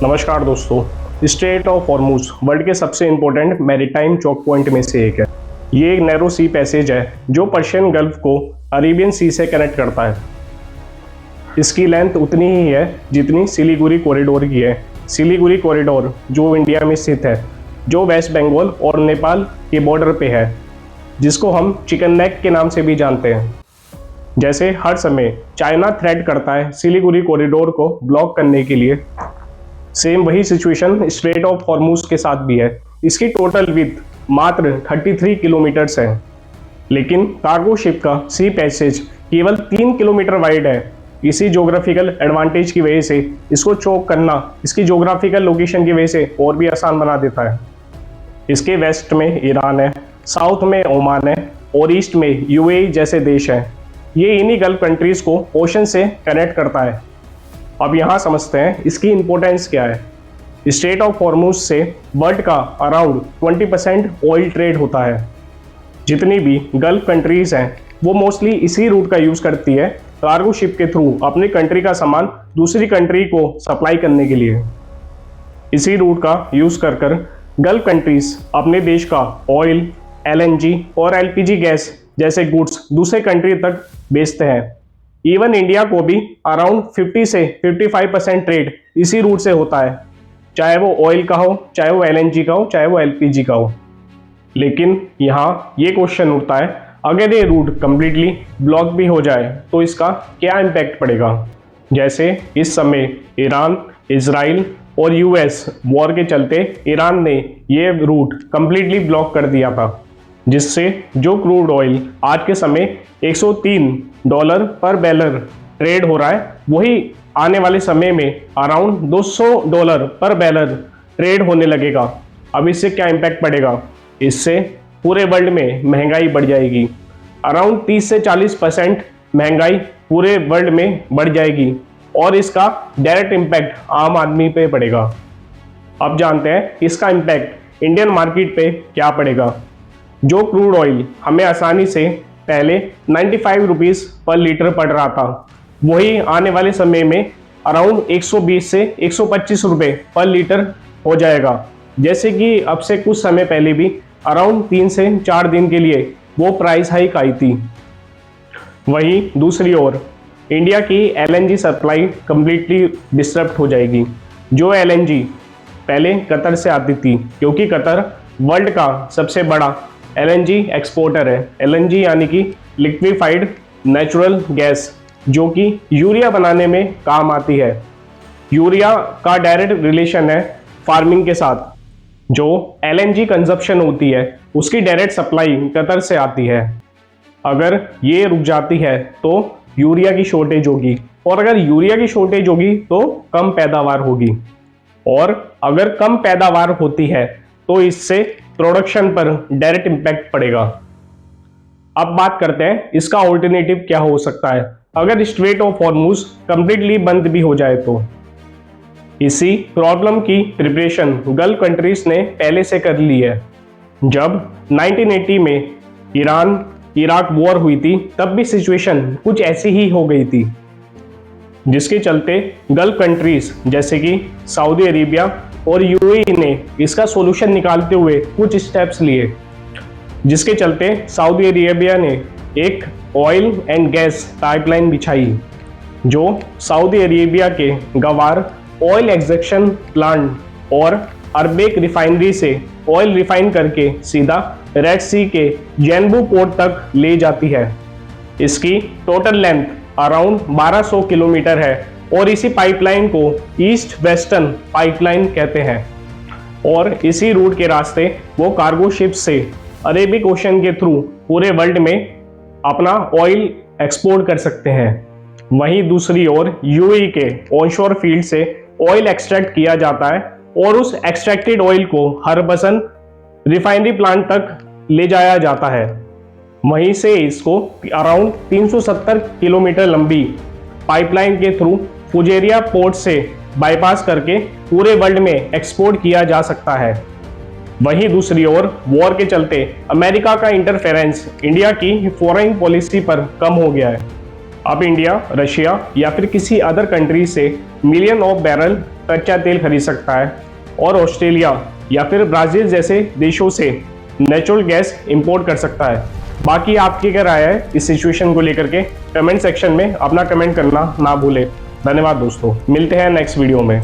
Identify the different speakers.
Speaker 1: नमस्कार दोस्तों। Straight of Hormuz world के सबसे इंपॉर्टेंट मैरीटाइम चौक पॉइंट में से एक है। ये एक नैरो सी पैसेज है जो पर्शियन गल्फ को अरेबियन सी से कनेक्ट करता है। इसकी लेंथ उतनी ही है जितनी सिलीगुड़ी कॉरिडोर की है। सिलीगुड़ी कॉरिडोर जो इंडिया में स्थित है, जो वेस्ट बंगाल और नेपाल के बॉर्डर पे है, जिसको हम चिकन नेक के नाम से भी जानते हैं। जैसे हर समय चाइना थ्रेट करता है सिलीगुड़ी कॉरिडोर को ब्लॉक करने के लिए, सेम वही सिचुएशन स्ट्रेट ऑफ हॉर्मुज के साथ भी है। इसकी टोटल विड्थ मात्र 33 किलोमीटर्स है, लेकिन कार्गो शिप का सी पैसेज केवल 3 किलोमीटर वाइड है। इसी ज्योग्राफिकल एडवांटेज की वजह से इसको चोक करना इसकी ज्योग्राफिकल लोकेशन की वजह से और भी आसान बना देता है। इसके वेस्ट में ईरान है, साउथ में ओमान है और ईस्ट में यूएई जैसे देश हैं। ये इन्हीं गल्फ कंट्रीज को ओशन से कनेक्ट करता है। अब यहाँ समझते हैं इसकी इंपॉर्टेंस क्या है। स्ट्रेट ऑफ हॉर्मुज से वर्ल्ड का अराउंड 20% ऑयल ट्रेड होता है। जितनी भी गल्फ कंट्रीज हैं वो मोस्टली इसी रूट का यूज़ करती है कार्गो शिप के थ्रू अपनी कंट्री का सामान दूसरी कंट्री को सप्लाई करने के लिए। इसी रूट का यूज़ कर कर गल्फ कंट्रीज अपने देश का ऑयल, LNG और LPG गैस जैसे गुड्स दूसरे कंट्री तक बेचते हैं। इवन इंडिया को भी अराउंड 50 से 55% ट्रेड इसी रूट से होता है, चाहे वो ऑयल का हो, चाहे वो LNG का हो, चाहे वो LPG का हो। लेकिन यहाँ ये क्वेश्चन उठता है, अगर ये रूट कम्प्लीटली ब्लॉक भी हो जाए तो इसका क्या इम्पैक्ट पड़ेगा। जैसे इस समय ईरान, इजराइल और US वॉर के चलते ईरान ने ये रूट कम्प्लीटली ब्लॉक कर दिया था, जिससे जो क्रूड ऑयल आज के समय $103 पर बैरल ट्रेड हो रहा है, वही आने वाले समय में अराउंड $200 पर बैरल ट्रेड होने लगेगा। अब इससे क्या इम्पैक्ट पड़ेगा? इससे पूरे वर्ल्ड में महंगाई बढ़ जाएगी। अराउंड 30 से 40% महंगाई पूरे वर्ल्ड में बढ़ जाएगी और इसका डायरेक्ट इम्पैक्ट आम आदमी पे पड़ेगा। अब जानते हैं इसका इम्पैक्ट इंडियन मार्केट पे क्या पड़ेगा। जो क्रूड ऑयल हमें आसानी से पहले 95 रुपीज़ पर लीटर पड़ रहा था, वही आने वाले समय में अराउंड 120 से 125 रुपये पर लीटर हो जाएगा। जैसे कि अब से कुछ समय पहले भी अराउंड 3 से 4 दिन के लिए वो प्राइस हाइक आई थी। वहीं दूसरी ओर इंडिया की LNG सप्लाई कम्प्लीटली डिस्टर्ब हो जाएगी। जो LNG पहले कतर से आती थी, क्योंकि कतर वर्ल्ड का सबसे बड़ा LNG एक्सपोर्टर है। LNG यानी कि लिक्विफाइड नेचुरल गैस, जो कि यूरिया बनाने में काम आती है। यूरिया का डायरेक्ट रिलेशन है फार्मिंग के साथ। जो LNG कंजप्शन होती है उसकी डायरेक्ट सप्लाई कतर से आती है। अगर ये रुक जाती है तो यूरिया की शॉर्टेज होगी, और अगर यूरिया की शॉर्टेज होगी तो कम पैदावार होगी, और अगर कम पैदावार होती है तो इससे प्रोडक्शन पर डायरेक्ट इम्पैक्ट पड़ेगा। अब बात करते हैं इसका ऑल्टरनेटिव क्या हो सकता है अगर स्ट्रेट ऑफ हॉर्मुज कंप्लीटली बंद भी हो जाए तो। इसी प्रॉब्लम की प्रिपरेशन गल्फ कंट्रीज ने पहले से कर ली है। जब 1980 में ईरान इराक वॉर हुई थी, तब भी सिचुएशन कुछ ऐसी ही हो गई थी, जिसके चलते गल्फ कंट्रीज जैसे कि सऊदी अरेबिया और UAE ने इसका सॉल्यूशन निकालते हुए कुछ स्टेप्स लिए, जिसके चलते सऊदी अरेबिया ने एक ऑयल एंड गैस पाइपलाइन बिछाई, जो सऊदी अरेबिया के गवार ऑयल एक्सट्रैक्शन प्लांट और अरबेक रिफाइनरी से ऑयल रिफाइन करके सीधा रेड सी के जैनबू पोर्ट तक ले जाती है। इसकी टोटल लेंथ अराउंड 1200 किलोमीटर है और इसी पाइपलाइन को ईस्ट वेस्टर्न पाइपलाइन कहते हैं। और इसी रूट के रास्ते वो कार्गो शिप से अरेबिक ओशन के थ्रू पूरे वर्ल्ड में अपना ऑयल एक्सपोर्ट कर सकते हैं। वहीं दूसरी ओर UAE के ऑनशोर फील्ड से ऑयल एक्सट्रैक्ट किया जाता है और उस एक्सट्रैक्टेड ऑयल को हरबसन रिफाइनरी प्लांट तक ले जाया जाता है। वहीं से इसको अराउंड 370 किलोमीटर लंबी पाइपलाइन के थ्रू फुजेरिया पोर्ट से बाईपास करके पूरे वर्ल्ड में एक्सपोर्ट किया जा सकता है। वहीं दूसरी ओर वॉर के चलते अमेरिका का इंटरफेरेंस इंडिया की फॉरेन पॉलिसी पर कम हो गया है। अब इंडिया, रशिया या फिर किसी अदर कंट्री से मिलियन ऑफ बैरल कच्चा तेल खरीद सकता है और ऑस्ट्रेलिया या फिर ब्राजील जैसे देशों से नेचुरल गैस इंपोर्ट कर सकता है। बाकी आपकी क्या राय है इस सिचुएशन को लेकर के, कमेंट सेक्शन में अपना कमेंट करना ना भूलें। धन्यवाद दोस्तों, मिलते हैं नेक्स्ट वीडियो में।